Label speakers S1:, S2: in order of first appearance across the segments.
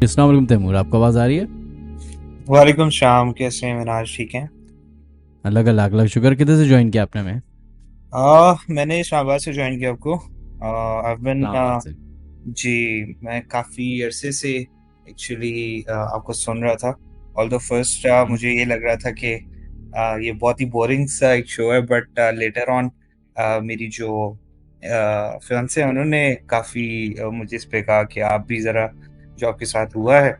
S1: अस्सलाम वालेकुम तैमूर, आपको आवाज़ आ रही है?
S2: वालेकुम शाम, कैसे हैं मिनाज? ठीक हैं।
S1: अलग अलग अलग शुक्र। किधर से ज्वाइन किया आपने? मैं
S2: मैंने इस्लामाबाद से ज्वाइन किया आपको। I've been,
S1: इस्लामाबाद से।
S2: जी, मैं काफ़ी अरसे से एक्चुअली आपको सुन रहा था। ऑल्दो फर्स्ट
S1: हम्म,
S2: मुझे ये लग रहा था कि ये बहुत ही बोरिंग सा एक शो है, बट लेटर ऑन मेरी जो फियांसे हैं उन्होंने काफ़ी मुझे इस पे कहा कि आप भी ज़रा जो आपके साथ हुआ है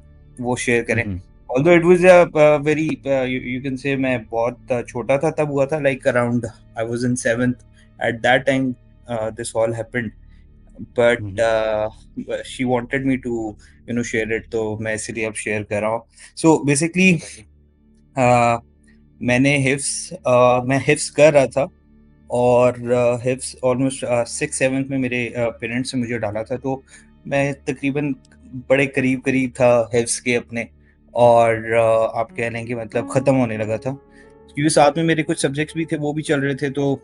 S2: वो शेयर करें।
S1: Hmm,
S2: although it was a very, you can say मैं बहुत छोटा था तब हुआ था, like around I was in 7th at that time this all happened, but
S1: hmm,
S2: she wanted me to share it, तो मैं इसलिए अब शेयर कर रहा हूँ। सो बेसिकली मैं हिफ्स कर रहा था, और हिफ्स ऑलमोस्ट 6-7 में मेरे पेरेंट्स ने मुझे डाला था, तो मैं तकरीबन बड़े करीब-करीब था हिफ्स के अपने, और आप कह लें कि मतलब ख़त्म होने लगा था। क्योंकि साथ में मेरे कुछ सब्जेक्ट्स भी थे, वो भी चल रहे थे, तो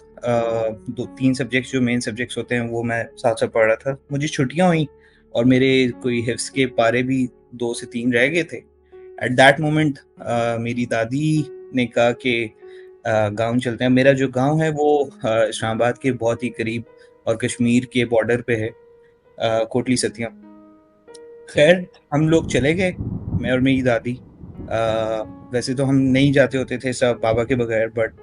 S2: 2-3 सब्जेक्ट्स जो मेन सब्जेक्ट्स होते हैं, वो मैं साथ-साथ पढ़ रहा था। मुझे छुट्टियाँ हुईं और मेरे कोई हिफ्स के पारे भी 2 से 3 रह गए थे। एट दैट मोमेंट मेरी दादी ने कहा कि गाँव चलते हैं। मेरा जो गाँव है वो इस्लामाबाद के बहुत ही करीब और कश्मीर के बॉर्डर पे है, कोटली सतियाँ।
S1: ठीक है।
S2: ख़ैर हम लोग चले गए, मैं और मेरी दादी। वैसे तो हम नहीं जाते होते थे सब बाबा के बगैर, बट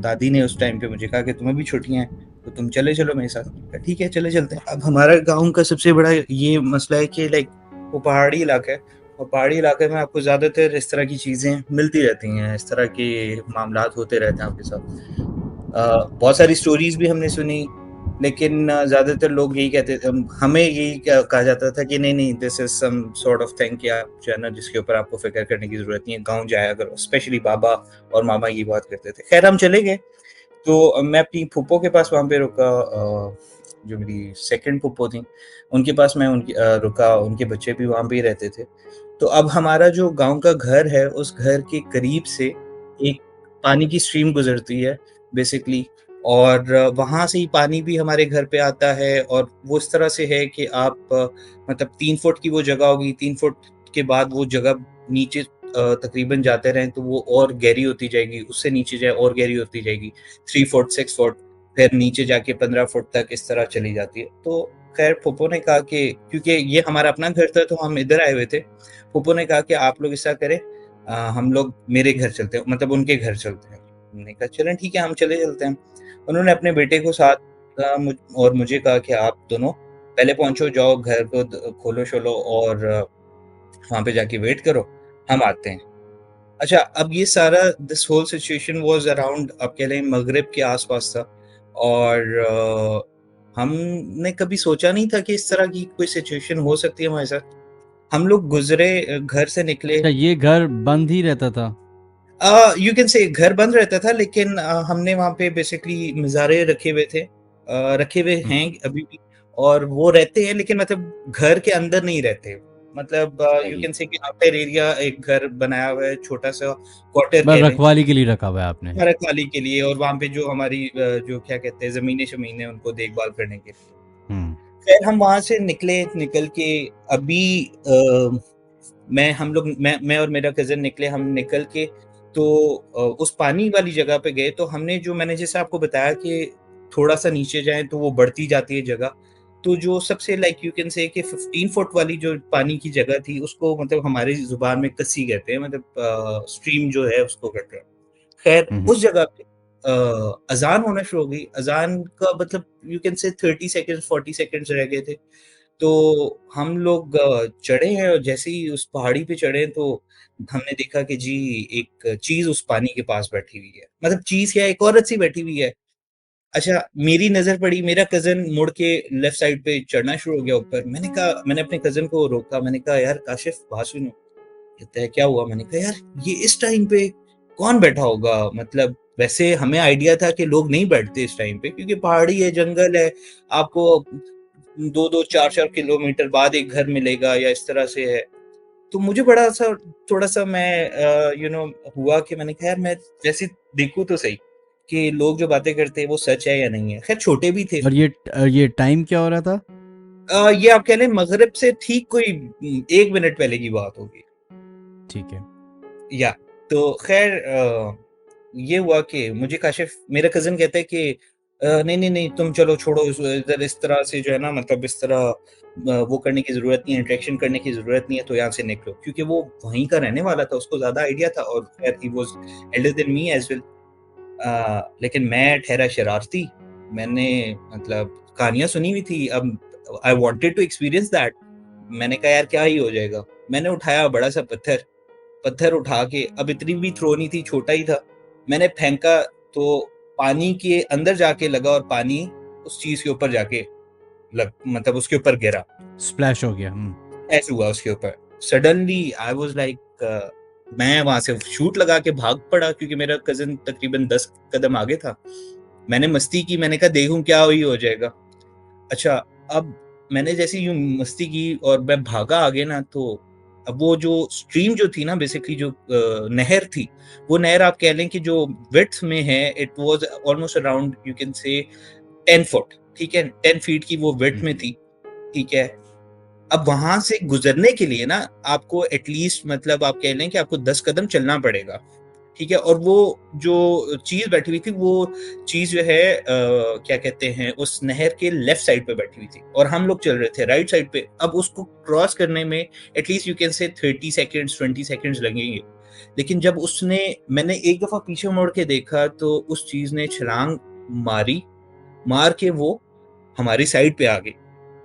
S2: दादी ने उस टाइम पे मुझे कहा कि तुम्हें भी छुट्टियाँ हैं, तो तुम चले चलो मेरे साथ। मैंने कहा ठीक है, चले चलते हैं। अब हमारा गाँव का सबसे बड़ा ये मसला है कि लाइक वो पहाड़ी इलाका है, और पहाड़ी इलाके में आपको ज़्यादातर इस तरह की चीज़ें मिलती रहती हैं, इस तरह के मामलात होते रहते हैं आपके साथ। बहुत सारी स्टोरीज़ भी हमने सुनी, लेकिन ज़्यादातर लोग यही कहते थे, हमें यही कहा जाता था कि नहीं-नहीं, this is some sort of thing कि आप जो है ना, जिसके ऊपर आपको फ़िक्र करने की ज़रूरत नहीं है, गाँव जाया करो। स्पेशली बाबा और मामा ये बात करते थे। ख़ैर हम चले गए, तो मैं अपनी फूफो के पास वहाँ पे रुका, जो मेरी सेकंड फूफो थीं, उनके पास मैं रुका, उनके बच्चे भी वहाँ पे ही रहते थे। तो अब हमारा जो गाँव का घर है, उस घर के करीब से एक पानी की स्ट्रीम गुज़रती है बेसिकली, और वहाँ से ही पानी भी हमारे घर पे आता है, और वो इस तरह से है कि आप मतलब 3 फुट की वो जगह होगी, 3 फुट के बाद वो जगह नीचे तकरीबन जाते रहें तो वो और गहरी होती जाएगी, उससे नीचे जाए और गहरी होती जाएगी, 3 फुट, 6 फुट, फिर नीचे जाके 15 फुट तक इस तरह चली जाती है। तो खैर फूफो ने कहा कि क्योंकि ये हमारा अपना घर था, तो हम इधर आए हुए थे। फूफो ने कहा कि आप लोग ऐसा करें, हम लोग मेरे घर चलते हैं, मतलब उनके घर चलते हैं। हमने कहा चलें ठीक है, हम चले चलते हैं। उन्होंने अपने बेटे को साथ और मुझे कहा कि आप दोनों पहले पहुँचो, जाओ घर को खोलो-शोलो, और वहाँ पे जाके वेट करो, हम आते हैं। अच्छा, अब ये सारा this whole situation was around आप कह लें मग़रिब के आस-पास था, और हमने कभी सोचा नहीं था कि इस तरह की कोई सिचुएशन हो सकती है हमारे साथ। हम लोग गुज़रे, घर से निकले।
S1: अच्छा, ये घर बंद ही रहता था?
S2: यू कैन से घर बंद रहता था, लेकिन हमने वहाँ पे बेसिकली मज़ारे रखे हुए थे, रखे हुए
S1: हम्म,
S2: हैं अभी भी, और वो रहते हैं, लेकिन मतलब घर के अंदर नहीं रहते। मतलब यू
S1: सही
S2: कैन
S1: है।
S2: से कि आउटर एरिया एक घर बनाया हुआ है, छोटा-सा क्वार्टर
S1: बस
S2: कह लें,
S1: रखवाली के लिए रखा हुआ है आपने?
S2: रखवाली के लिए, और वहाँ पे जो हमारी जो क्या कहते हैं ज़मीनें-शमीनें उनको देखभाल करने के लिए।
S1: हम्म,
S2: खैर हम वहाँ से निकले, निकल के अभी मैं और मेरा कज़िन निकले, हम निकल के तो उस पानी वाली जगह पे गए, तो हमने जो मैंने जैसे आपको बताया कि थोड़ा-सा नीचे जाएँ तो वो बढ़ती जाती है जगह। तो जो सबसे लाइक यू कैन से कि 15 फुट वाली जो पानी की जगह थी, उसको मतलब हमारी ज़ुबान में कस्सी कहते हैं, मतलब स्ट्रीम जो है उसको कहते हैं। खैर
S1: हम्म,
S2: उस जगह पे अज़ान होना शुरू हो गई। अज़ान का मतलब यू कैन से 30 सेकंड्स, 40 सेकंड्स रह गए थे। तो हम लोग चढ़े हैं, और जैसे ही उस पहाड़ी पे चढ़े तो हमने देखा कि जी एक चीज़ उस पानी के पास बैठी हुई है। मतलब चीज़ क्या, एक औरत सी बैठी हुई है। अच्छा, मेरी नज़र पड़ी, मेरा कज़िन मुड़ के लेफ्ट साइड पे चढ़ना शुरू हो गया ऊपर। मैंने अपने कज़िन को रोका, मैंने कहा यार काशिफ़ बात सुनो। कहता है क्या हुआ? मैंने कहा यार ये इस टाइम पे कौन बैठा होगा? मतलब वैसे हमें आइडिया था कि लोग नहीं बैठते इस टाइम पे, क्योंकि पहाड़ी है, जंगल है, आपको 2-2 4-4 किलोमीटर बाद एक घर मिलेगा या इस तरह से है। तो मुझे बड़ा-सा थोड़ा-सा मैं हुआ कि मैंने कहा यार मैं वैसे देखूँ तो सही कि लोग जो बातें करते हैं वो सच है या नहीं है। ख़ैर छोटे भी थे।
S1: और ये टाइम क्या हो रहा था?
S2: ये आप कह लें मगरिब से ठीक कोई 1 मिनट पहले की बात होगी।
S1: ठीक है।
S2: या तो खैर ये हुआ कि मुझे काशिफ मेरा कज़न कहता है कि नहीं, नहीं, नहीं तुम चलो छोड़ो इधर इस तरह से जो है ना मतलब इस तरह वो करने की ज़रूरत नहीं है, इंटरेक्शन करने की ज़रूरत नहीं है, तो यहाँ से निकलो। क्योंकि वो वहीं का रहने वाला था, उसको ज़्यादा आइडिया था और खैर he was Elder than me as well. लेकिन मैं ठहरा शरारती। मैंने मतलब कहानियाँ सुनी हुई थी, अब I wanted to experience that. मैंने कहा यार क्या ही हो जाएगा। मैंने उठाया बड़ा-सा पत्थर उठा के, अब इतनी भी थ्रो नहीं थी, छोटा ही था। मैंने फेंका तो पानी के अंदर जाके लगा और पानी उस चीज़ के ऊपर जाके मतलब उसके ऊपर गिरा।
S1: स्प्लैश हो गया।
S2: ऐसे हुआ उसके ऊपर। सडनली आई वाज़ लाइक मैं वहाँ से शूट लगा के भाग पड़ा क्योंकि मेरा कज़न तकरीबन 10 कदम आगे था। मैंने मस्ती की, मैंने कहा देखूँ क्या ही हो जाएगा। अच्छा, अब मैंने जैसे यूँ मस्ती की और मैं भागा आगे ना तो अब वो जो स्ट्रीम जो थी ना बेसिकली जो नहर थी, वो नहर आप कह लें कि जो विड्थ में है it was almost around you can से 10 फुट, ठीक है? 10 फीट की वो विड्थ में थी, ठीक है? अब वहाँ से गुज़रने के लिए ना आपको एटलीस्ट मतलब आप कह लें कि आपको 10 कदम चलना पड़ेगा, ठीक है? और वो जो चीज़ बैठी हुई थी वो चीज़ जो है क्या कहते हैं उस नहर के लेफ्ट साइड पे बैठी हुई थी और हम लोग चल रहे थे राइट साइड पे। अब उसको क्रॉस करने में एटलीस्ट यू कैन से 30 सेकंड्स 20 सेकंड्स लगेंगे। लेकिन जब मैंने एक दफ़ा पीछे मुड़ के देखा तो उस चीज़ ने छलांग मारी, मार के वो हमारी साइड पे आ गई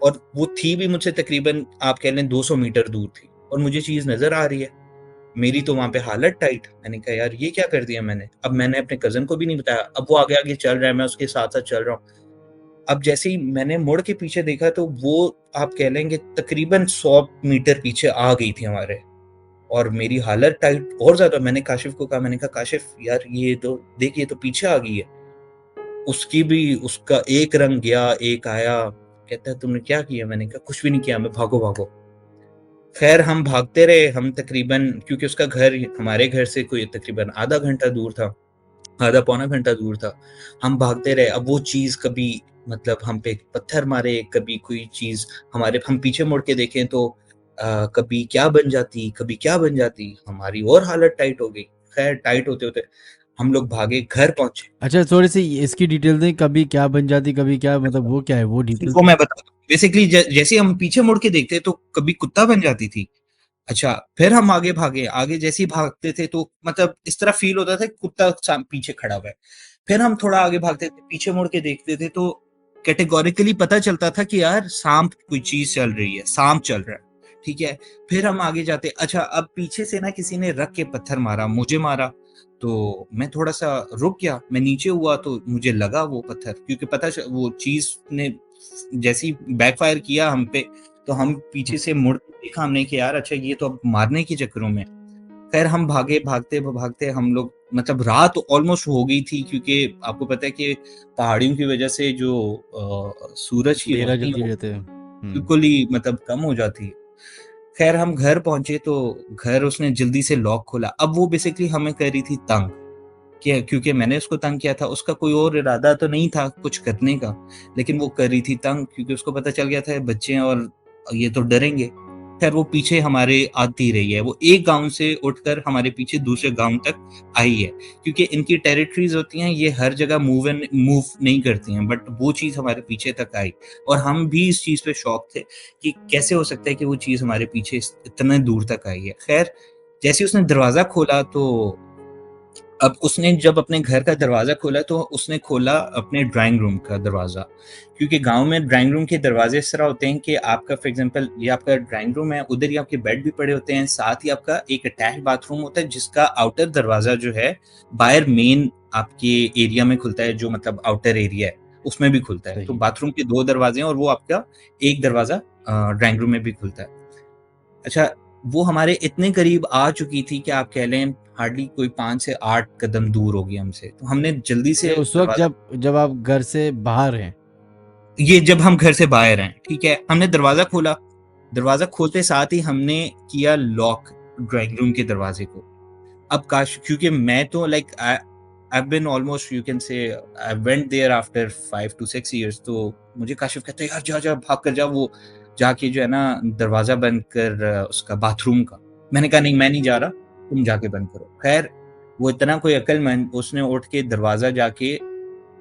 S2: और वो थी भी मुझसे तकरीबन आप कह लें 200 मीटर दूर थी और मुझे चीज़ नज़र आ रही है। मेरी तो वहाँ पे हालत टाइट। मैंने कहा यार ये क्या कर दिया मैंने? अब मैंने अपने कज़न को भी नहीं बताया। अब वो आगे-आगे चल रहा है, मैं उसके साथ-साथ चल रहा हूँ। अब जैसे ही मैंने मुड़ के पीछे देखा तो वो आप कह लेंगे तकरीबन 100 मीटर पीछे आ गई थी हमारे और मेरी हालत टाइट और ज़्यादा। मैंने काशिफ़ को कहा, मैंने कहा काशिफ़ यार ये तो देख ये तो पीछे आ गई है। उसकी भी उसका एक रंग गया, एक आया। कहता है तुमने क्या किया? मैंने कहा कुछ भी नहीं किया, मैं भागो, भागो। खैर हम भागते रहे, हम तकरीबन क्योंकि उसका घर हमारे घर से कोई तकरीबन आधा घंटा दूर था, आधा पौना घंटा दूर था। हम भागते रहे, अब वो चीज़ कभी मतलब हम पे पत्थर मारे, कभी कोई चीज़ हम पीछे मुड़ के देखें तो कभी क्या बन जाती, कभी क्या बन जाती, हमारी और हालत टाइट हो गई। खैर टाइट होते-होते हम लोग भागे, घर पहुँचे।
S1: अच्छा, थोड़ी-सी इसकी डिटेल दें, कभी क्या बन जाती, कभी क्या, मतलब वो क्या है वो डिटेल?
S2: वो मैं बताता हूँ। बेसिकली जैसे हम पीछे मुड़ के देखते तो कभी कुत्ता बन जाती थी। अच्छा, फिर हम आगे भागे, आगे जैसे ही भागते थे तो मतलब इस तरह फ़ील होता था कि कुत्ता पीछे खड़ा हुआ है। फिर हम थोड़ा आगे भागते थे, पीछे मुड़ के देखते थे तो कैटेगोरिकली पता चलता था कि यार साँप कोई चीज़ चल रही है, साँप चल रहा है, ठीक है? फिर हम आगे जाते अच्छा अब पीछे से ना किसी ने रख के पत्थर मारा, मुझे मारा, तो मैं थोड़ा-सा रुक गया, मैं नीचे हुआ तो मुझे लगा वो पत्थर क्योंकि वो चीज़ ने जैसे ही बैकफ़ायर किया हम पे, तो हम पीछे से मुड़ के देखा हमने कि यार अच्छा ये तो अब मारने के चक्करों में। खैर हम भागे, भागते हम लोग मतलब रात ऑलमोस्ट हो गई थी क्योंकि आपको पता है कि पहाड़ियों की वजह से जो सूरज की
S1: अंधेरा
S2: रोशनी है
S1: जल्दी
S2: वो
S1: रहते हैं।
S2: बिल्कुल ही मतलब कम हो जाती है। खैर हम घर पहुँचे तो घर उसने जल्दी से लॉक खोला। अब वो बेसिकली हमें कर रही थी तंग कि क्योंकि मैंने उसको तंग किया था, उसका कोई और इरादा तो नहीं था कुछ करने का, लेकिन वो कर रही थी तंग क्योंकि उसको पता चल गया था बच्चे हैं और ये तो डरेंगे। खैर वो पीछे हमारे आती रही है, वो एक गाँव से उठकर हमारे पीछे दूसरे गाँव तक आई है, क्योंकि इनकी टेरिटरीज़ होती हैं, ये हर जगह मूव नहीं करती हैं, बट वो चीज़ हमारे पीछे तक आई और हम भी इस चीज़ पे शॉक थे कि कैसे हो सकता है कि वो चीज़ हमारे पीछे इतने दूर तक आई है। खैर जैसे ही उसने दरवाज़ा खोला तो अब उसने जब अपने घर का दरवाज़ा खोला तो उसने खोला अपने ड्राइंग रूम का दरवाज़ा, क्योंकि गाँव में ड्राइंग रूम के दरवाज़े इस तरह होते हैं कि आपका फॉर एग्ज़ाम्पल ये आपका ड्राइंग रूम है, उधर ही आपके बेड भी पड़े होते हैं, साथ ही आपका एक अटैच बाथरूम होता है जिसका आउटर दरवाज़ा जो है बाहर मेन आपके एरिया में खुलता है, जो मतलब आउटर एरिया है, उसमें भी खुलता है। तो
S1: सही।
S2: बाथरूम के 2 दरवाज़े हैं और वो आपका एक दरवाज़ा ड्राइंग रूम में भी खुलता है। अच्छा, वो हमारे इतने करीब आ चुकी थी कि आप कह लें हार्डली कोई 5 से 8 कदम दूर होगी हमसे। तो हमने जल्दी
S1: ये
S2: से
S1: उस वक्त
S2: दरवाज़ा
S1: जब जब आप घर से बाहर हैं?
S2: ये जब हम घर से बाहर हैं, ठीक है? हमने दरवाज़ा खोला, दरवाज़ा खोलते साथ ही हमने किया लॉक ड्राइंग रूम के दरवाज़े को। अब काश क्योंकि मैं तो like I've been almost, you can say, I went there after 5 to 6 years. तो मुझे काशिफ कहते हैं, यार जा जा भाग कर जा, वो जाके जो है ना दरवाजा बंद कर उसका बाथरूम का। मैंने कहा नहीं, मैं नहीं जा रहा, तुम जाके बंद करो। खैर वो इतना कोई अक्लमंद, उसने उठ के दरवाजा जाके,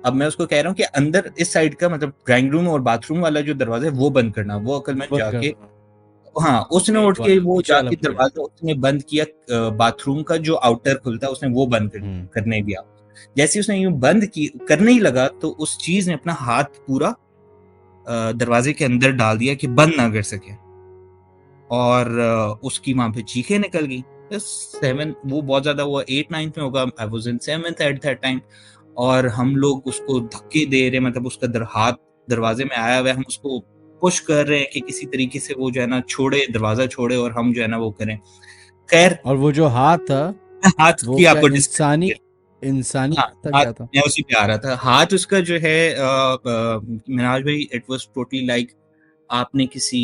S2: अब मैं उसको कह रहा हूँ कि अंदर इस साइड का मतलब ड्राइंग रूम और बाथरूम वाला जो दरवाजा है वो बंद करना, वो अक्लमंद
S1: बंद कर
S2: जाके,
S1: दो।
S2: हाँ, उसने उठ के
S1: वाला
S2: वो
S1: पीछे वाला
S2: जाके
S1: खुल गया।
S2: दरवाजा उसने बंद किया, बाथरूम का जो आउटर खुलता है उसने वो बंद करने दिया। जैसे ही उसने यूं बंद की करने ही लगा तो उस चीज ने अपना हाथ पूरा दरवाजे के अंदर डाल दिया कि बंद ना कर सके, और उसकी वहां पे चीखें निकल गई। सेवन, वो बहुत ज्यादा हुआ, 8 9 में होगा, I was in 7th at that time. और हम लोग उसको धक्के दे रहे, मतलब उसका हाथ दरवाजे में आया हुआ है, हम उसको पुश कर रहे हैं कि किसी तरीके से वो जो है ना छोड़े, दरवाजा छोड़े और हम जो है ना वो करें। खैर
S1: और वो जो हाथ था
S2: हाथ
S1: वो
S2: की
S1: क्या
S2: आपको
S1: इंसानी,
S2: डिस्क्राइब,
S1: इंसानी
S2: हाँ,
S1: हाथ था,
S2: हाथ,
S1: क्या था?
S2: मैं उसी पे आ रहा था। हाथ उसका जो है मिनाज भाई, इट वाज टोटली लाइक आपने किसी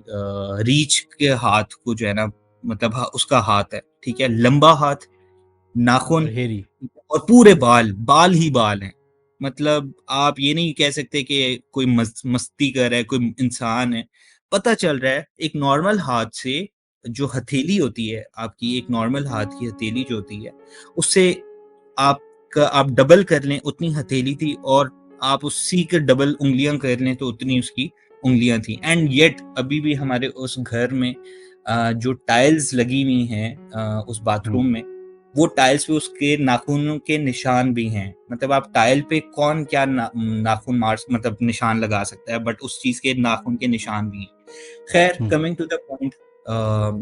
S2: रीछ के हाथ को जो है ना, मतलब उसका हाथ है, ठीक है, लंबा हाथ,
S1: और
S2: नाखून,
S1: हेरी।
S2: और पूरे बाल, बाल ही बाल हैं। मतलब आप ये नहीं कह सकते कि कोई मस्ती कर रहा है, कोई इंसान है। पता चल रहा है एक नॉर्मल हाथ से, जो हथेली होती है आपकी, एक नॉर्मल हाथ की हथेली जो होती है, उससे आप डबल कर लें उतनी हथेली थी, और आप उसी के डबल उंगलियां कर लें तो उतनी उसकी उंगलियां थी। एंड येट अभी भी हमारे उस घर में जो टाइल्स लगी हुई हैं उस बाथरूम में, वो टाइल्स पे उसके नाखूनों के निशान भी हैं। मतलब आप टाइल पे कौन क्या नाखून मार, मतलब निशान लगा सकता है, बट उस चीज के नाखून के निशान भी हैं। खैर कमिंग टू द पॉइंट,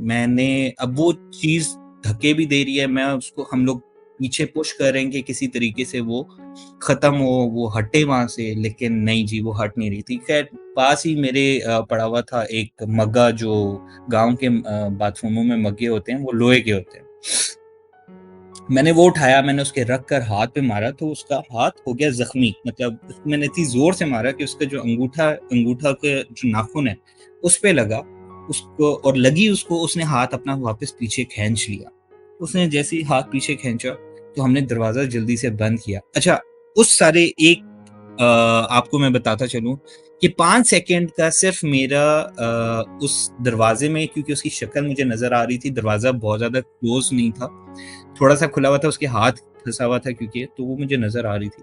S2: मैंने, अब वो चीज धक्के भी दे रही है, मैं उसको, हम लोग पीछे पुश करेंगे किसी तरीके से वो खत्म हो, वो हटे वहां से, लेकिन नहीं जी, वो हट नहीं रही थी। खैर पास ही मेरे पड़ा हुआ था एक मग्गा, जो गांव के बाथरूमों में मग्गे होते हैं वो लोहे के होते हैं। मैंने वो उठाया, मैंने उसके रख कर हाथ पे मारा तो उसका हाथ हो गया जख्मी। मतलब उसको मैंने इतनी जोर से मारा कि उसका जो अंगूठा अंगूठा के जो नाखून है उस पे लगा उसको, और लगी उसको, उसने हाथ अपना वापस पीछे खींच लिया। उसने जैसे ही हाथ पीछे खींचा तो हमने दरवाजा जल्दी से बंद किया। अच्छा, उस सारे एक आपको मैं बताता चलूं कि 5 सेकंड का सिर्फ मेरा उस दरवाजे में, क्योंकि उसकी शक्ल मुझे नजर आ रही थी, दरवाजा बहुत ज्यादा क्लोज नहीं था, थोड़ा सा खुला हुआ था, उसके हाथ फंसा हुआ था क्योंकि, तो वो मुझे नजर आ रही थी।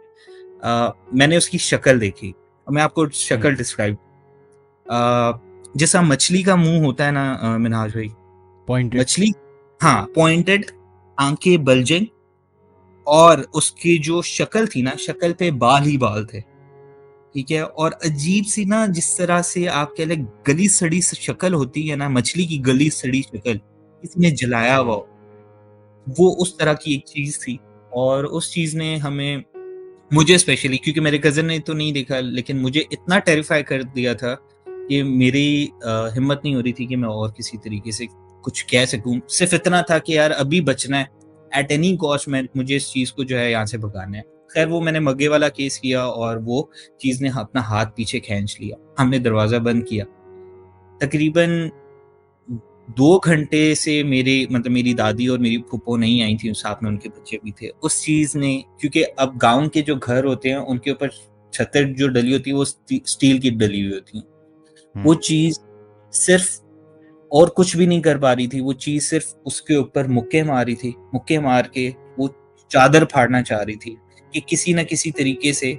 S2: मैंने उसकी शक्ल देखी, और मैं आपको शक्ल डिस्क्राइब, जैसा मछली का मुंह होता है ना मिनहाज भाई,
S1: पॉइंटेड।
S2: मछली, हाँ, पॉइंटेड, आंखें बल्जिंग, और उसकी जो शक्ल थी ना, शक्ल पे बाल ही बाल थे, ठीक है, और अजीब सी ना, जिस तरह से आप कह ले गली सड़ी शक्ल होती है ना, मछली की गली सड़ी शक्ल, किसी ने जलाया हुआ हो, वो उस तरह की एक चीज थी। और उस चीज ने हमें, मुझे स्पेशली, क्योंकि मेरे कजन ने तो नहीं देखा, लेकिन मुझे इतना टेरिफाई कर दिया था कि मेरी हिम्मत नहीं हो रही थी कि मैं और किसी तरीके से कुछ कह सकूं। सिर्फ इतना था कि यार अभी बचना है, एट एनी कॉस्ट में मुझे इस चीज को जो है यहाँ से भगाना है। खैर वो मैंने मग्गे वाला केस किया, और वो चीज ने अपना हाथ पीछे खींच लिया, हमने दरवाजा बंद किया। तकरीबन 2 घंटे से मेरे, मतलब मेरी दादी और मेरी फूफो नहीं आई थी, साथ में उनके बच्चे भी थे। उस चीज ने, क्योंकि अब गांव के जो घर होते हैं उनके ऊपर छतें जो डली होती है वो स्टील की डली हुई होती है, वो चीज सिर्फ, और कुछ भी नहीं कर पा रही थी, वो चीज सिर्फ उसके ऊपर मुक्के मारी थी, मुक्के मार के वो चादर फाड़ना चाह रही थी कि किसी ना किसी तरीके से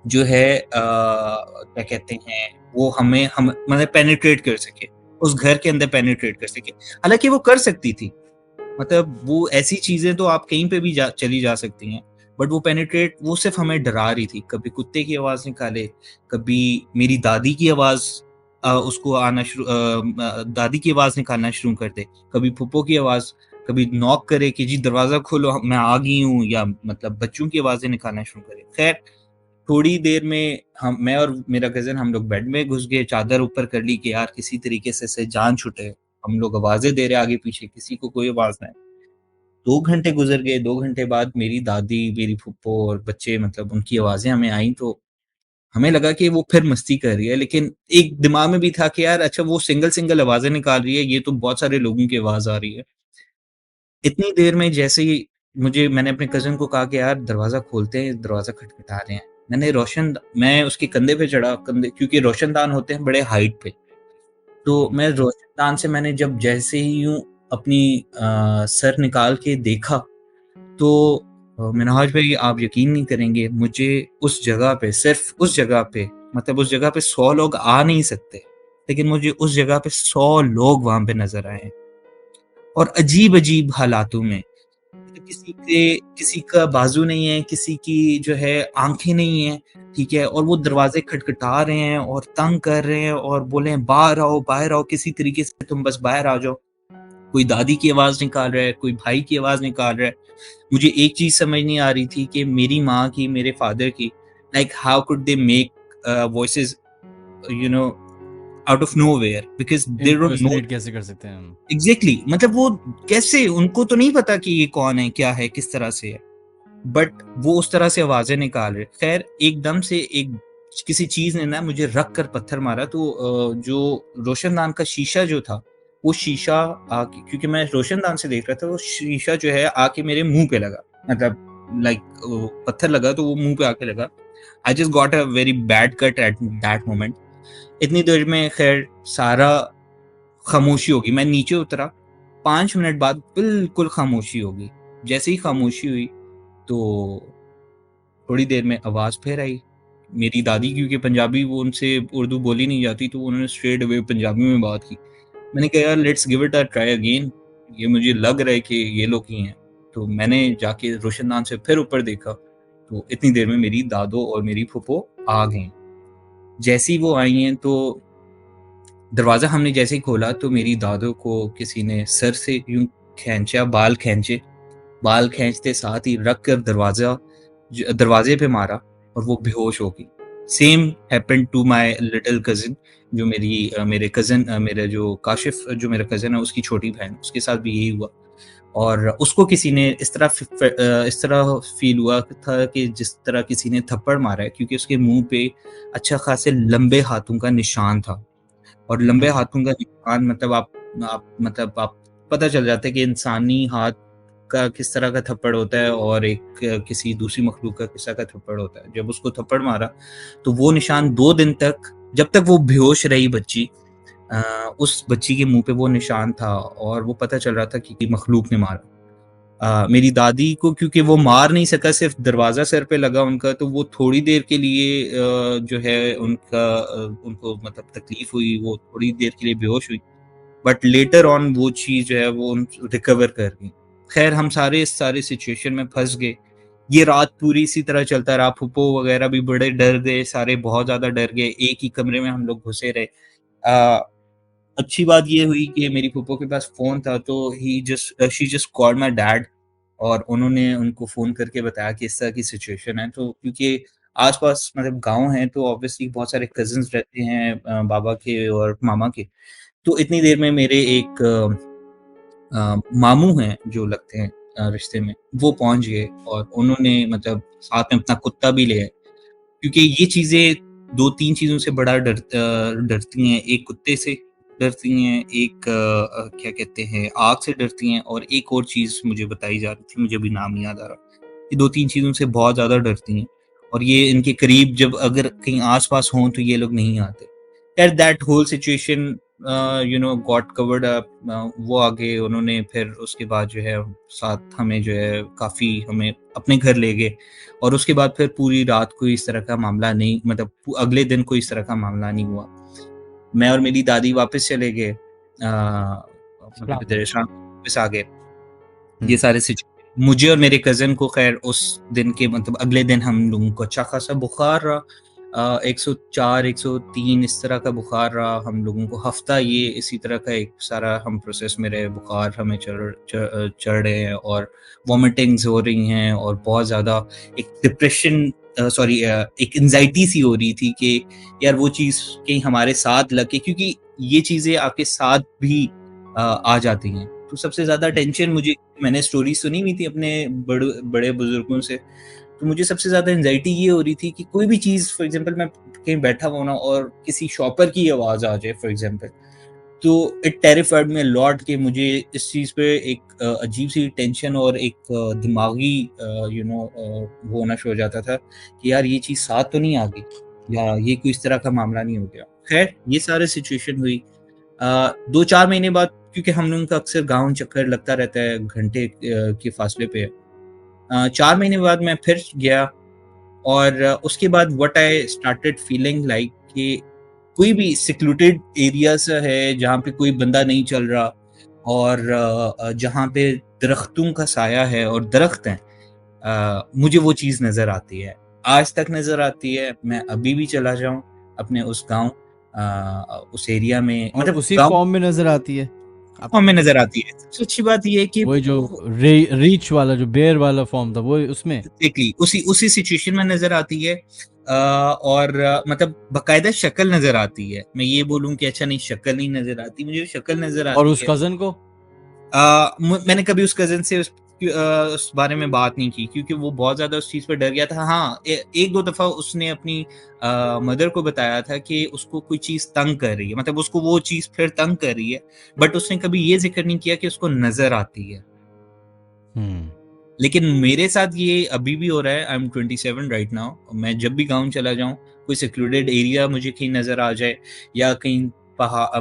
S2: जो है क्या कहते हैं, वो हम मतलब पेनिट्रेट कर सके, उस घर के अंदर पेनिट्रेट कर सके। हालांकि वो कर सकती थी, मतलब वो ऐसी चीजें तो आप कहीं पे भी चली जा सकती हैं, बट वो पेनिट्रेट, वो सिर्फ हमें डरा रही थी। कभी कुत्ते की आवाज निकाले, कभी मेरी दादी की आवाज, उसको आना शुरू, दादी की आवाज निकालना शुरू कर दे, कभी फुप्पो की आवाज, कभी नॉक करे कि जी दरवाजा खोलो मैं आ गई हूँ, या मतलब बच्चों की आवाजें निकालना शुरू करे। खैर थोड़ी देर में हम, मैं और मेरा कज़न, हम लोग बेड में घुस गए, चादर ऊपर कर ली कि यार किसी तरीके से जान छूटे। हम लोग आवाज़ें दे रहे आगे पीछे, किसी को कोई आवाज़ ना आए। 2 घंटे गुज़र गए, 2 घंटे बाद मेरी दादी, मेरी फूफो और बच्चे, मतलब उनकी आवाज़ें हमें आईं, तो हमें लगा कि वो फिर मस्ती कर रही है। लेकिन एक दिमाग में भी था कि यार अच्छा वो सिंगल-सिंगल आवाज़ें निकाल रही है, ये तो बहुत सारे लोगों की आवाज़ आ रही है। इतनी देर में जैसे ही मैंने अपने कज़न को कहा कि यार दरवाज़ा खोलते हैं, दरवाज़ा खटखटा रहे हैं। मैं उसके कंधे पे चढ़ा, कंधे क्योंकि रोशनदान होते हैं बड़े हाइट पे। तो
S1: हम्म।
S2: मैं रोशनदान से मैंने जब जैसे ही यूँ अपनी सर निकाल के देखा, तो मिन्हाज भाई आप यकीन नहीं करेंगे, मुझे उस जगह पे, सिर्फ़ उस जगह पे, मतलब उस जगह पे 100 लोग आ नहीं सकते, लेकिन मुझे उस जगह पे 100 लोग वहाँ पे नज़र आए और अजीब-अजीब हालातों में। मतलब किसी का बाजू नहीं है, किसी की जो है आँखें नहीं हैं, ठीक है? और वो दरवाज़े खटखटा रहे हैं और तंग कर रहे हैं और बोले हैं बाहर आओ, किसी तरीके से तुम बस बाहर आ जाओ। कोई दादी की आवाज़ निकाल रहा है, कोई भाई की आवाज़ निकाल रहा है। मुझे एक चीज़ समझ नहीं आ रही थी कि मेरी माँ की, मेरे फादर की, like how could they make voices you know out of nowhere because they don't know.
S1: Impersonate कैसे कर सकते हैं हम?
S2: एग्ज़ैक्टली, मतलब वो कैसे, उनको तो नहीं पता कि ये कौन है, क्या है, किस तरह से है। बट वो उस तरह से आवाज़ें निकाल रहे। ख़ैर एकदम से एक किसी चीज़ ने ना मुझे रख कर पत्थर मारा, तो जो रोशनदान का शीशा जो था, वो शीशा आके, क्योंकि मैं रोशनदान से देख रहा था, वो शीशा जो है आके मेरे मुँह पे लगा। मतलब लाइक पत्थर लगा तो वो मुँह पे आके लगा। I just got a very bad cut at that moment. इतनी देर में ख़ैर सारा खामोशी हो गई। मैं नीचे उतरा, 5 मिनट बाद बिल्कुल खामोशी हो गई। जैसे ही खामोशी हुई, तो थोड़ी देर में आवाज़ फिर आई। मेरी दादी, क्योंकि पंजाबी, वो उनसे उर्दू बोली नहीं जाती, तो उन्होंने स्ट्रेट अवे पंजाबी में बात की। मैंने कहा यार let's give it a try again, ये मुझे लग रहा है कि ये लोग ही हैं। तो मैंने जाके रोशनदान से फिर ऊपर देखा, तो इतनी देर में मेरी दादो और मेरी फूफो आ गईं। जैसे ही वो आई हैं, तो दरवाज़ा हमने जैसे ही खोला, तो मेरी दादो को किसी ने सर से यूँ खींचा, बाल खींचे। बाल खींचते साथ ही रख कर दरवाज़े पे मारा और वो बेहोश हो गई। Same happened to my little cousin, जो मेरे कज़िन, मेरा जो काशिफ़ जो मेरा कज़िन है, उसकी छोटी बहन, उसके साथ भी यही हुआ। और उसको किसी ने इस तरह फ़ील हुआ था कि जिस तरह किसी ने थप्पड़ मारा है, क्योंकि उसके मुँह पे अच्छा खासे लंबे हाथों का निशान था। और लंबे
S1: हम्म।
S2: हाथों का निशान, मतलब आप पता चल जाता है कि इंसानी हाथ का किस तरह का थप्पड़ होता है और एक किसी दूसरी मखलूक का किस तरह का थप्पड़ होता है। जब उसको थप्पड़ मारा, तो वो निशान 2 दिन तक, जब तक वो बेहोश रही बच्ची, अ, उस बच्ची के मुँह पे वो निशान था और वो पता चल रहा था कि मखलूक ने मारा। मेरी दादी को क्योंकि वो मार नहीं सका, सिर्फ़ दरवाज़ा सर पे लगा उनका, तो वो थोड़ी देर के लिए जो है उनको मतलब तकलीफ़ हुई, वो थोड़ी देर के लिए बेहोश हुई। बट लेटर ऑन वो चीज़ जो है वो उन रिकवर कर गईं। ख़ैर हम सारे इस सारे सिचुएशन में फँस गए। ये रात पूरी इसी तरह चलता रहा, फूफो वग़ैरह भी बड़े डर गए, सारे बहुत ज़्यादा डर गए, एक ही कमरे में हम लोग घुसे रहे। अ, अच्छी बात ये हुई कि मेरी फूफो के पास फ़ोन था, तो she just called my dad और उन्होंने उनको फ़ोन करके बताया कि इस तरह की सिचुएशन है। तो क्योंकि आस-पास मतलब गाँव है, तो ऑब्वियसली बहुत सारे कज़िन्स रहते हैं बाबा के और मामा के। तो इतनी देर में मेरे एक मामू हैं जो लगते हैं रिश्ते में, वो पहुँच गए और उन्होंने मतलब साथ में अपना कुत्ता भी ले आए। क्योंकि ये चीज़ें 2-3 चीज़ों से बड़ा डरती हैं। एक कुत्ते से डरती हैं, एक क्या कहते हैं, आग से डरती हैं और एक और चीज़ मुझे बताई जा रही थी, मुझे अभी नाम नहीं याद आ रहा। ये 2-3 चीज़ों से बहुत ज़्यादा डरती हैं और ये इनके करीब जब अगर कहीं आस-पास हों, तो ये लोग नहीं आते। ख़ैर that whole situation got covered up. वो आ गए, उन्होंने फिर उसके बाद जो है साथ हमें जो है काफ़ी हमें अपने घर ले गए। और उसके बाद फिर पूरी रात कोई इस तरह का मामला नहीं, मतलब अगले दिन कोई इस तरह का मामला नहीं हुआ। मैं और मेरी दादी वापस चले गए, मतलब इधर
S1: इस्लामाबाद।
S2: शाम को वापस आ गए। ये
S1: हम्म।
S2: सारे मुझे और मेरे कज़िन को ख़ैर उस दिन के मतलब अगले दिन हम लोगों को अच्छा खासा बुखार रहा। 104, 103 इस तरह का बुखार रहा हम लोगों को। हफ़्ता ये इसी तरह का एक सारा हम प्रोसेस में रहे, बुखार हमें चढ़ रहे हैं और वॉमिटिंग्स हो रही हैं और बहुत ज़्यादा एक डिप्रेशन एक एंग्ज़ायटी सी हो रही थी कि यार वो चीज़ कहीं हमारे साथ लगे, क्योंकि ये चीज़ें आपके साथ भी आ जाती हैं। तो सबसे ज़्यादा टेंशन मुझे, मैंने स्टोरी सुनी हुई थी अपने बड़े बुज़ुर्गों से, तो मुझे सबसे ज़्यादा एंग्ज़ायटी ये हो रही थी कि कोई भी चीज़, फॉर एग्ज़ाम्पल मैं कहीं बैठा हुआ हूँ ना और किसी शॉपर की आवाज़ आ जाए फॉर एग्ज़ाम्पल, तो it terrified me a lot कि मुझे इस चीज़ पे एक अजीब-सी टेंशन और एक दिमागी वो होना शुरू हो जाता था कि यार ये चीज़ साथ तो नहीं आ गई या ये कोई इस तरह का मामला नहीं हो गया। ख़ैर ये सारी सिचुएशन हुई। 2-4 महीने बाद क्योंकि हम लोगों का अक्सर गाँव चक्कर लगता रहता है घंटे के फासले पे। 4 महीने बाद मैं फिर गया और उसके बाद what I started feeling like कि कोई भी सिक्लूटेड एरियाज़ है जहाँ पे कोई बंदा नहीं चल रहा और जहाँ पे दरख्तों का साया है और दरख्त हैं, मुझे वो चीज़ नज़र आती है। आज तक नज़र आती है, मैं अभी भी चला जाऊँ अपने उस गाँव उस एरिया में
S1: और
S2: मतलब
S1: उसी
S2: गाँव
S1: फॉर्म में नजर आती है
S2: में
S1: आपको?
S2: नज़र आती है। सबसे अच्छी बात ये है कि
S1: वही जो
S2: वो
S1: रीच वाला जो बेयर वाला फॉर्म था वो उसमें।
S2: एग्ज़ैक्टली उसी सिचुएशन में नज़र आती है और मतलब बाकायदा शक्ल नज़र आती है। मैं ये बोलूँ कि अच्छा नहीं शक्ल नहीं नज़र आती, मुझे शक्ल नज़र
S1: और
S2: आती
S1: उस
S2: है।
S1: कजन को?
S2: मैंने कभी उस कज़िन से उस बारे में बात नहीं की क्योंकि वो बहुत ज़्यादा उस चीज़ पे डर गया था। हाँ, 1-2 दफ़ा उसने अपनी मदर को बताया था कि उसको कोई चीज़ तंग कर रही है, मतलब उसको वो चीज़ फिर तंग कर रही है, बट उसने कभी ये ज़िक्र नहीं किया कि उसको नज़र आती है।
S1: हम्म।
S2: लेकिन मेरे साथ ये अभी भी हो रहा है। I am 27 right now. मैं जब भी गाँव चला जाऊँ, कोई सेक्लूडेड एरिया मुझे कहीं नज़र आ जाए या कहीं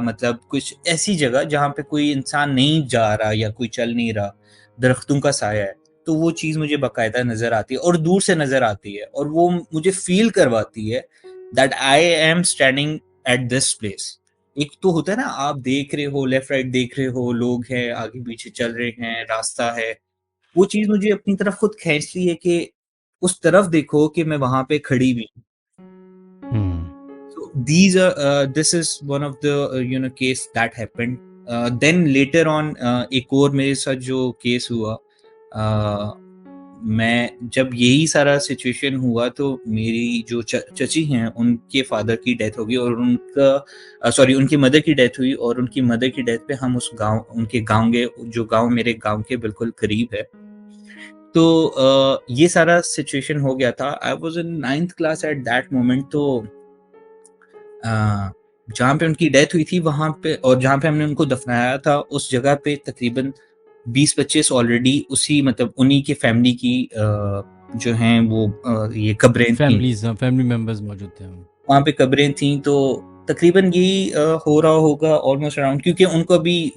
S2: मतलब कुछ ऐसी जगह जहाँ पे कोई इंसान नहीं जा रहा या कोई चल नहीं रहा, दरख्तों का साया है, तो वो चीज़ मुझे बाकायदा नज़र आती है और दूर से नज़र आती है और वो मुझे फ़ील करवाती है that I am standing at this place. एक तो होता है ना आप देख रहे हो, लेफ्ट राइट देख रहे हो, लोग हैं, आगे-पीछे चल रहे हैं, रास्ता है। वो चीज़ मुझे अपनी तरफ खुद खींचती है कि उस तरफ देखो कि मैं वहाँ पे खड़ी भी हूँ।
S1: हम्म।
S2: So this is one of the case that happened. Then later on एक और मेरे साथ जो केस हुआ मैं जब यही सारा सिचुएशन हुआ तो मेरी जो चची हैं उनके फादर की डेथ हो गई और उनकी मदर की डेथ हुई और उनकी मदर की डेथ पे हम उस गाँव उनके गाँव गए जो गाँव मेरे गाँव के बिल्कुल करीब है। तो ये सारा सिचुएशन हो गया था। आई was in 9th class at that moment. तो अ, जहाँ पे उनकी डेथ हुई थी वहाँ पे और जहाँ पे हमने उनको दफनाया था उस जगह पे तकरीबन 20-25 ऑलरेडी उसी मतलब उन्हीं के फैमिली की जो हैं वो ये कब्रें थीं।
S1: फैमिलीज, हाँ, फैमिली मेंबर्स मौजूद थे।
S2: वहाँ पे कब्रें थीं तो तकरीबन यही हो रहा होगा ऑलमोस्ट अराउंड क्योंकि उनको अभी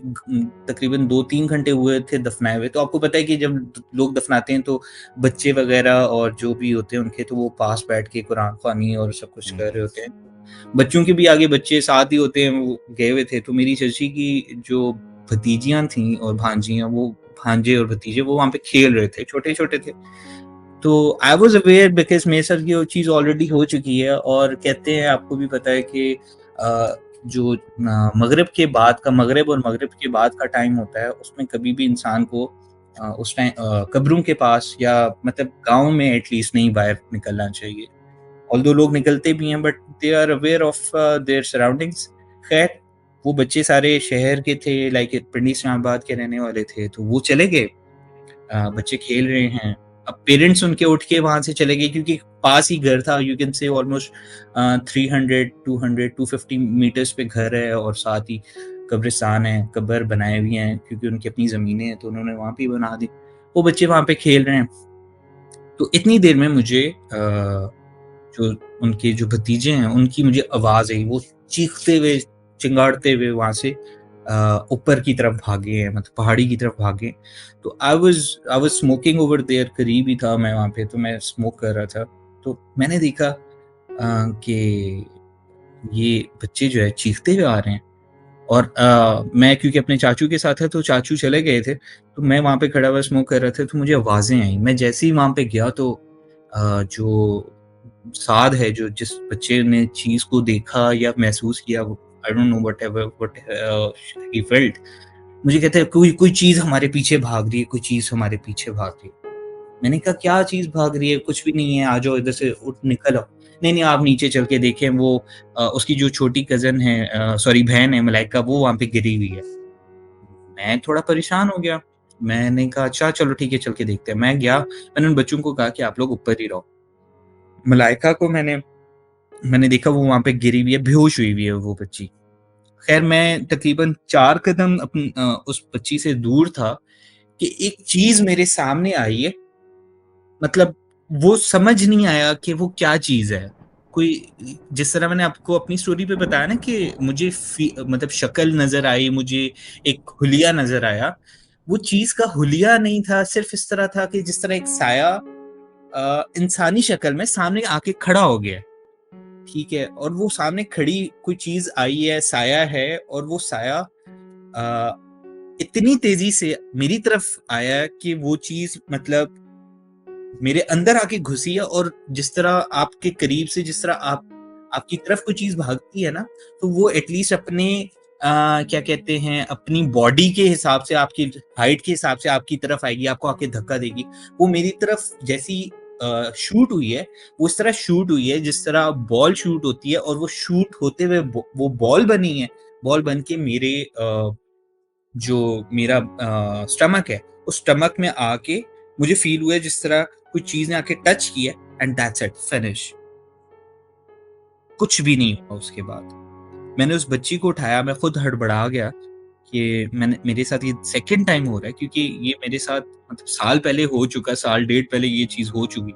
S2: तकरीबन 2-3 घंटे हुए थे दफनाए हुए। तो आपको पता है कि जब लोग दफनाते हैं तो बच्चे वगैरह और जो भी होते हैं उनके तो वो पास बैठ के कुरान ख़्वानी और सब कुछ कर रहे होते हैं। बच्चों के भी आगे बच्चे साथ ही होते हैं, वो गए हुए थे। तो मेरी चाची की जो भतीजियाँ थीं और भांजियाँ वो भांजे और भतीजे वो वहाँ पे खेल रहे थे, छोटे-छोटे थे। तो आई वाज़ अवेयर बिकॉज़ मेरे साथ ये वो चीज़ ऑलरेडी हो चुकी है और कहते हैं आपको भी पता है कि जो मगरिब और मगरिब के बाद का टाइम होता है, उसमें कभी भी इंसान को उस टाइम कब्रों के पास या मतलब गाँव में एटलीस्ट नहीं बाहर निकलना चाहिए। ऑल्दो लोग निकलते भी हैं but they are aware of their surroundings. खैर, वो बच्चे सारे शहर के थे लाइक पिंडी इस्लामाबाद के रहने वाले थे, तो वो चले गए। बच्चे खेल रहे हैं। अब पेरेंट्स उनके उठ के वहाँ से चले गए क्योंकि पास ही घर था। You can say almost 300, 200, 250 metres पे घर है और साथ ही कब्रिस्तान है, कब्र बनाए हुए हैं क्योंकि उनकी अपनी ज़मीनें हैं तो उन्होंने वहाँ पे ही बना दी। वो बच्चे वहाँ पे खेल रहे हैं। तो इतनी देर में मुझे जो उनके जो भतीजे हैं, उनकी मुझे आवाज़ आई। वो चीखते हुए, चिंगाड़ते हुए वहाँ से ऊपर की तरफ भागे हैं, मतलब पहाड़ी की तरफ भागे। तो I was smoking over there, करीब ही था मैं वहाँ पे, तो मैं स्मोक कर रहा था। तो मैंने देखा कि ये बच्चे जो है चीखते हुए आ रहे हैं और मैं क्योंकि अपने चाचू के साथ था, तो चाचू चले गए थे, तो मैं वहाँ पे खड़ा हुआ स्मोक कर रहा था, तो मुझे आवाज़ें आई। मैं जैसे ही वहाँ पे गया तो जो साद है, जो जिस बच्चे ने चीज़ को देखा या महसूस किया, वो I don't know whatever he felt. मुझे कहता है कोई कोई चीज़ हमारे पीछे भाग रही है, कोई चीज़ हमारे पीछे भाग रही है। मैंने कहा क्या चीज़ भाग रही है? कुछ भी नहीं है, आ जाओ इधर से उठ निकल आओ। नहीं, नहीं आप नीचे चल के देखें वो उसकी जो छोटी कज़िन है सॉरी बहन है मलाइका, वो वहाँ पे गिरी हुई है। मैं थोड़ा परेशान हो गया। मैंने कहा अच्छा चलो ठीक है चल के देखते हैं। मैं गया, मैंने उन बच्चों को कहा कि आप लोग ऊपर ही रहो। मलाइका को मैंने मैंने देखा वो वहाँ पे गिरी हुई है, बेहोश हुई हुई है वो बच्ची। खैर मैं तकरीबन 4 कदम उस बच्ची से दूर था कि एक चीज़ मेरे सामने आई है, मतलब वो समझ नहीं आया कि वो क्या चीज़ है। कोई जिस तरह मैंने आपको अपनी स्टोरी पे बताया ना कि मुझे मतलब शक्ल नज़र आई, मुझे एक हुलिया नज़र आया, वो चीज़ का हुलिया नहीं था, सिर्फ़ इस तरह था कि जिस तरह एक साया इंसानी शक्ल में सामने आके खड़ा हो गया है, ठीक है? और वो सामने खड़ी कोई चीज़ आई है, साया है और वो साया अ, इतनी तेज़ी से मेरी तरफ आया कि वो चीज़ मतलब मेरे अंदर आके घुसी है और जिस तरह आपके करीब से जिस तरह आपकी तरफ कोई चीज़ भागती है ना, तो वो एटलीस्ट अपने क्या कहते हैं, अपनी बॉडी के हिसाब से, आपकी हाइट के हिसाब से आपकी तरफ आएगी, आपको आके धक्का देगी। वो मेरी तरफ जैसी शूट हुई है, वो इस तरह शूट हुई है जिस तरह बॉल शूट होती है और वो शूट होते हुए वो बॉल बनी है, बॉल बन के मेरे जो मेरा स्टमक है, उस स्टमक में आके मुझे फ़ील हुआ है जिस तरह कोई चीज़ ने आके टच किया एंड दैट्स इट, फिनिश। कुछ भी नहीं हुआ उसके बाद। मैंने उस बच्ची को उठाया, मैं खुद हड़बड़ा गया कि मेरे साथ ये सेकंड टाइम हो रहा है, क्योंकि ये मेरे साथ मतलब साल पहले हो चुका, साल डेढ़ पहले ये चीज़ हो चुकी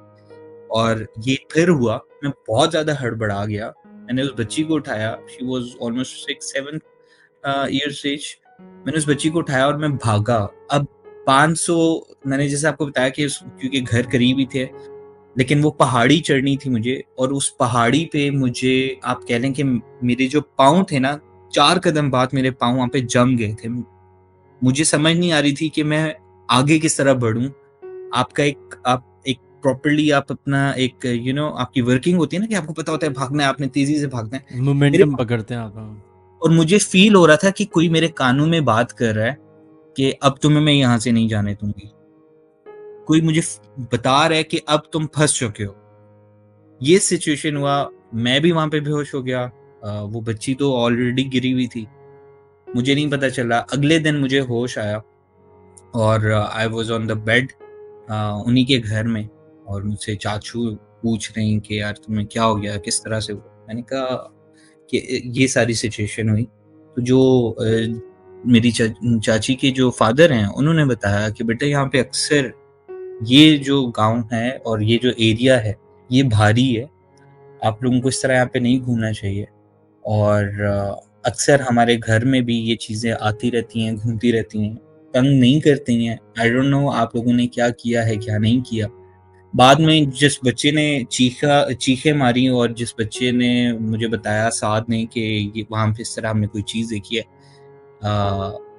S2: और ये फिर हुआ। मैं बहुत ज़्यादा हड़बड़ा गया। मैंने उस बच्ची को उठाया, she was almost 6-7 years age. मैंने उस बच्ची को उठाया और मैं भागा। अब 500, मैंने जैसे आपको बताया कि क्योंकि घर करीब ही थे, लेकिन वो पहाड़ी चढ़नी थी मुझे और उस पहाड़ी पे मुझे आप कह लें कि मेरे जो पाँव थे ना, 4 कदम बाद मेरे पाँव वहाँ पे जम गए थे। मुझे समझ नहीं आ रही थी कि मैं आगे किस तरह बढ़ूँ। आप एक प्रॉपर्ली आप अपना एक आपकी वर्किंग होती है ना कि आपको पता होता है भागना है, आपने तेज़ी से भागना है। मेरे
S1: मोमेंटम पकड़ते हैं आप, हाँ।
S2: और मुझे फ़ील हो रहा था कि कोई मेरे कानों में बात कर रहा है कि अब तुम्हें मैं यहाँ से नहीं जाने दूँगी। कोई मुझे बता रहा है कि अब तुम फँस चुके हो। ये सिचुएशन हुआ, मैं भी वहाँ पे बेहोश हो गया। वो बच्ची तो ऑलरेडी गिरी हुई थी। मुझे नहीं पता चला। अगले दिन मुझे होश आया और I was on the bed उन्हीं के घर में, और मुझसे चाचू पूछ रहे हैं कि यार तुम्हें क्या हो गया? किस तरह से हुआ? मैंने कहा कि ये सारी सिचुएशन हुई। तो जो मेरी चाची के जो फादर हैं, उन्होंने बताया कि बेटा यहाँ पे अक्सर ये जो गाँव है और ये जो एरिया है, ये भारी है। आप लोगों को इस तरह यहाँ पे नहीं घूमना चाहिए और अक्सर हमारे घर में भी ये चीज़ें आती रहती हैं, घूमती रहती हैं, तंग नहीं करती हैं। आई डोंट नो आप लोगों ने क्या किया है, क्या नहीं किया। बाद में जिस बच्चे ने चीखें मारी और जिस बच्चे ने मुझे बताया साथ ने कि ये वहाँ पे इस तरह हमने कोई चीज़ देखी है।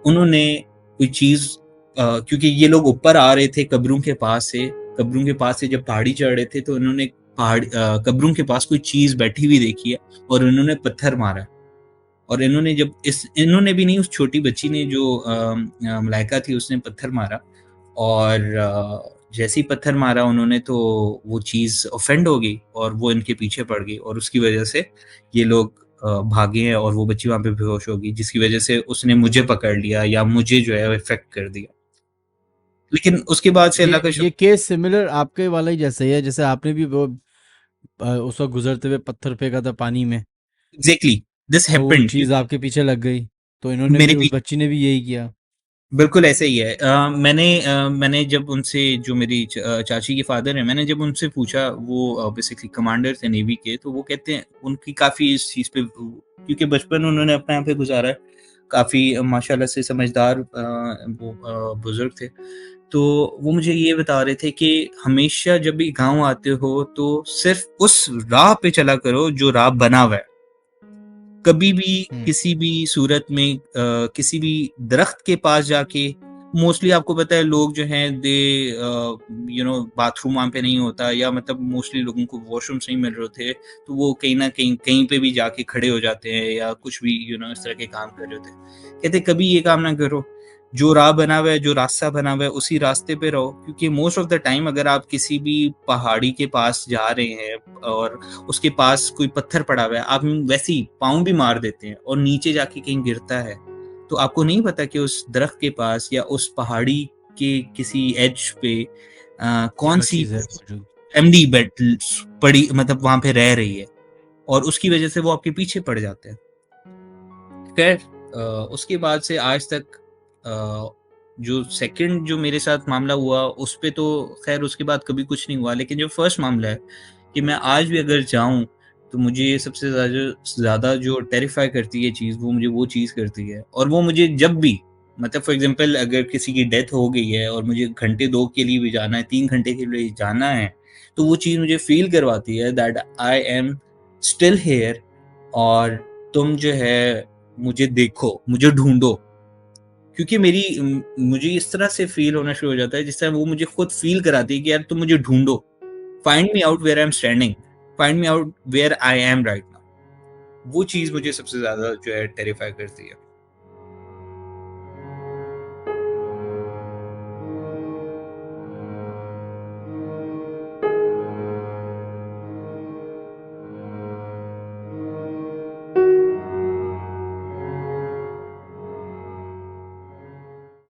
S2: उन्होंने कोई चीज़ क्योंकि ये लोग ऊपर आ रहे थे कब्रों के पास से जब पहाड़ी चढ़ रहे थे तो उन्होंने कब्रों के पास कोई चीज़ बैठी हुई देखी है और उन्होंने पत्थर मारा। और इन्होंने भी नहीं, उस छोटी बच्ची ने जो मलाइका थी उसने पत्थर मारा और जैसे ही पत्थर मारा उन्होंने तो वो चीज़ ऑफेंड हो गई और वो इनके पीछे पड़ गई और उसकी वजह से ये लोग भागे हैं और वो बच्ची वहाँ पे बेहोश हो गई, जिसकी वजह से उसने मुझे पकड़ लिया या मुझे जो है इफ़ेक्ट कर दिया। लेकिन उसके बाद से अल्लाह का
S1: ये
S2: शुक्र।
S1: केस सिमिलर आपके वाला ही जैसे ही है, जैसे आपने भी वो उस वक्त गुजरते हुए पत्थर फेंका था पानी में,
S2: एग्ज़ैक्टली दिस
S1: तो वो
S2: हैपेंड
S1: चीज़ आपके पीछे लग गई, तो इन्होंने
S2: मेरे
S1: भी, उस
S2: पीछे।
S1: बच्ची ने भी यही किया।
S2: बिल्कुल ऐसे ही है। मैंने जब उनसे, जो मेरी चाची के फादर हैं, मैंने जब उनसे पूछा, वो बेसिकली कमांडर थे नेवी के, तो वो कहते हैं उनकी काफ़ी इस चीज़ पे क्योंकि बचपन उन्होंने अपना यहाँ पे गुज़ारा है, काफ़ी माशाल्लाह से समझदार वो बुज़ुर्ग थे। तो वो मुझे ये बता रहे थे कि हमेशा जब भी गाँव आते हो तो सिर्फ़ उस राह पे चला करो जो राह बना हुआ है। कभी भी किसी भी सूरत में किसी भी दरख्त के पास जाके, मोस्टली आपको पता है लोग जो हैं दे बाथरूम वहाँ पे नहीं होता, या मतलब मोस्टली लोगों को वॉशरूम्स नहीं मिल रहे थे, तो वो कहीं ना कहीं कहीं पे भी जाके खड़े हो जाते हैं या कुछ भी इस तरह के काम कर रहे होते हैं। कहते कभी ये काम ना करो, जो राह बना हुआ है, जो रास्ता बना हुआ है उसी रास्ते पे रहो, क्योंकि मोस्ट ऑफ द टाइम अगर आप किसी भी पहाड़ी के पास जा रहे हैं और उसके पास कोई पत्थर पड़ा हुआ है, आप वैसे ही पाँव भी मार देते हैं और नीचे जाके कहीं गिरता है, तो आपको नहीं पता कि उस दरख्त के पास या उस पहाड़ी के किसी एज पे कौन
S1: क्या
S2: सी
S1: चीज़ है मौजूद।
S2: एमडी बेड पड़ी, मतलब वहां पे रह रही है और उसकी वजह से वो आपके पीछे पड़ जाते हैं। खैर उसके बाद से आज तक जो सेकंड जो मेरे साथ मामला हुआ उस पे तो खैर उसके बाद कभी कुछ नहीं हुआ, लेकिन जो फर्स्ट मामला है कि मैं आज भी अगर जाऊँ तो मुझे सबसे ज़्यादा जो टेरिफाई करती है चीज़, वो मुझे वो चीज़ करती है। और वो मुझे जब भी, मतलब फॉर एग्ज़ाम्पल अगर किसी की डेथ हो गई है और मुझे घंटे 2 के लिए भी जाना है, 3 घंटे के लिए जाना है, तो वो चीज़ मुझे फ़ील करवाती है that I am still here, और तुम जो है मुझे देखो, मुझे ढूँढो। क्योंकि मुझे इस तरह से फ़ील होना शुरू हो जाता है जिस तरह वो मुझे खुद फ़ील कराती है कि यार तुम मुझे ढूँढो। Find me out where I am standing, find me out where I am right now. वो चीज़ मुझे सबसे ज़्यादा जो है टेरिफाई करती है।